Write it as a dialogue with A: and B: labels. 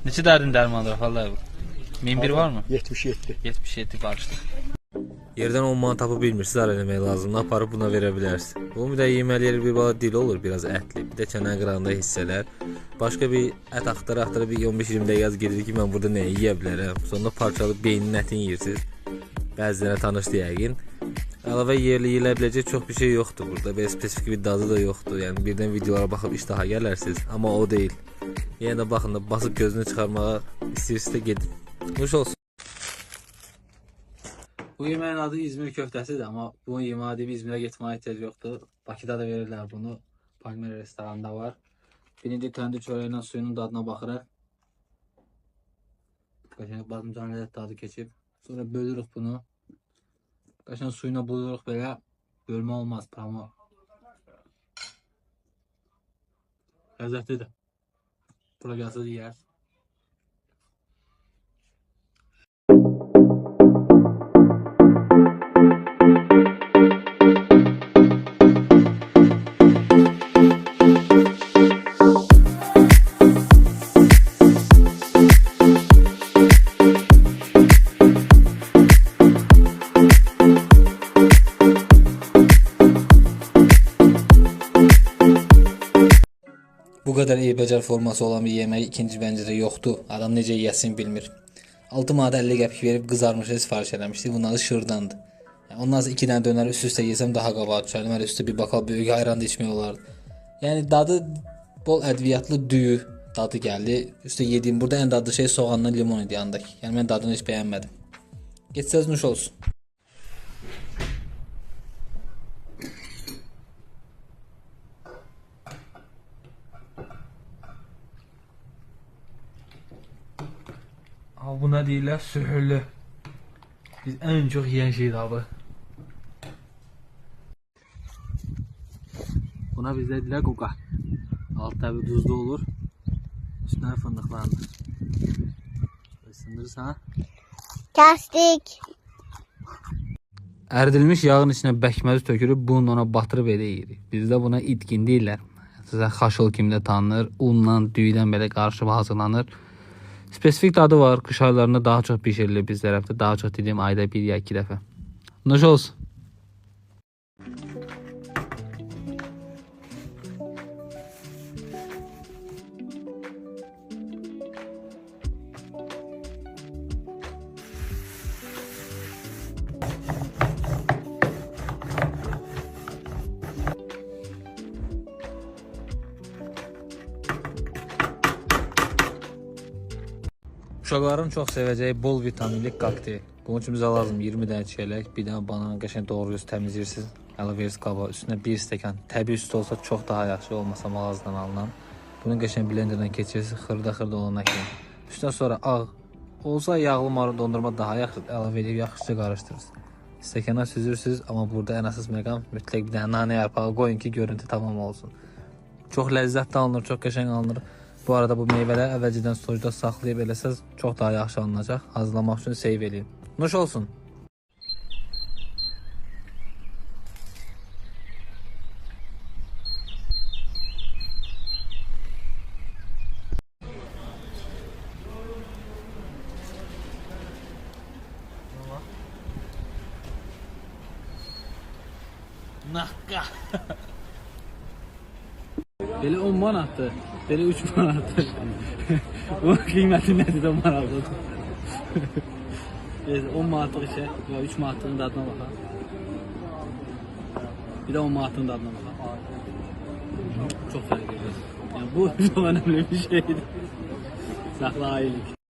A: Neçə dərdin dərmandır vallahi bu? 1001 var mı?
B: 77.
A: 77 bağışlı.
C: Yerdən 10 manat tapıb bilmirsiniz, zar eləmək lazımdır. Aparıb buna verə bilərsiniz. Bu bir də yeməli bir bala dil olur, biraz ətli. Bir də kənar qırağında hissələr. Başqa bir ət axtara-axtara bir 15-20 dəqiqə gedir ki, mən burada nə yeyə bilərəm. Sonra parçalıb beynin ətini yeyirsiniz. Bəzilərə tanışdır yəqin. Əlavə yerli yeyilə biləcək çox bir şey yoxdur burada. Belə spesifik bir dadı da yoxdur. Yəni birdən videolara baxıb iştaha gələrsiniz, amma o deyil. Yenə də baxın da basıb gözünü çıxarmağa istəyirsinizsə gedin. Xoş olsun.
A: Bu yeməyin adı İzmir köftəsidir, amma bu yeməyi deyib İzmirə getməyə ehtiyac yoxdur. Bakıda da verirlər bunu. Palmer restoranında var. Birinci təndir çörəyinin suyunun dadına baxırıq. Qəşəng badımcan ləzzət dadı keçib. Sonra bölürük bunu. Qəşəng suyuna buluruq belə. Bölmə olmaz, pamuk. Ləzzətlidir. Bura gəlsəz yeyərsiniz.
C: Bu qədər eybəcər forması olan bir yemək ikinci bəncədə yoxdur. Adam necə yeyəsin bilmir. 6 manat 50 qəpik verib qızarmış sifariş eləmişdi. Bunun adı şırdandır. Yəni, ondan sonra 2 dənə dönər üst-üstə yesəm daha qabağa düşərdim. Hələ üstə bir bakal böyük ayran da içmək olardı. Yəni dadı bol ədviyyatlı düyü dadı gəldi. Üstə yediyim burada ən dadlı şey soğanla limon idi yanındakı. Yəni mən dadını heç bəyənmədim. Getsəz nuş olsun.
A: Abi buna deyirlər sühürlü. Biz ən çox yeyən şeydir abi. Buna bizdə deyirlər qoqa. Alt təbi duzlu olur. Üstünə fındıqlandır. Isındırırsan.
D: Kəsdik.
A: Əridilmiş yağın içinə bəkməzi tökürüb bunu ona batırıb elə yeyirik. Bizdə buna itkin deyirlər. Sizə xaşıl kimi də tanınır. Unla, düydən belə qarışıb hazırlanır. Spesifik dadı var. Qış aylarında daha çox bişirilir biz tərəfdə. Daha çox dediyim ayda 1 ya 2 dəfə. Nuş olsun. Uşaqların çox sevəcəyi bol vitaminli kokteyl. Bunun üçün bizə lazım 20 dənə çiyələk, bir dənə banan, qəşəng doğrayırsınız, təmizləyirsiniz, əlavə verirsiniz qaba, üstünə 1 stəkan təbii süd olsa çox daha yaxşı, olmasa mağazadan alınan. Bunu qəşəng blenderdən keçirirsiniz, xırda olana kimi. Üstdən sonra ağ olsa yağlı marul dondurma daha yaxşı, əlavə edib yaxşıca qarışdırırsınız. Stəkana süzürsünüz, amma burada ən əsas məqam mütləq bir dənə nanə yarpağı qoyun ki, görüntü tamam olsun. Çox ləzzətli alınır, çox qəşəng alınır. Bu arada bu meyvələri əvvəlcədən stocda saxlayıb eləsəz çox daha yaxşı alınacaq. Hazırlamaq üçün save eləyin. Nuş olsun. Naqqa. Belə 10 manatdır. Belə 3 manatdır. Bunun qiyməti nədir də maraqlıdır. 10 manatlıq işə və 3 manatlığın dadına baxaq. Bir də 10 manatlığın dadına baxaq. Çox fərq edir. Yəni bu çox önəmli bir şeydir. Saxla ailəlik.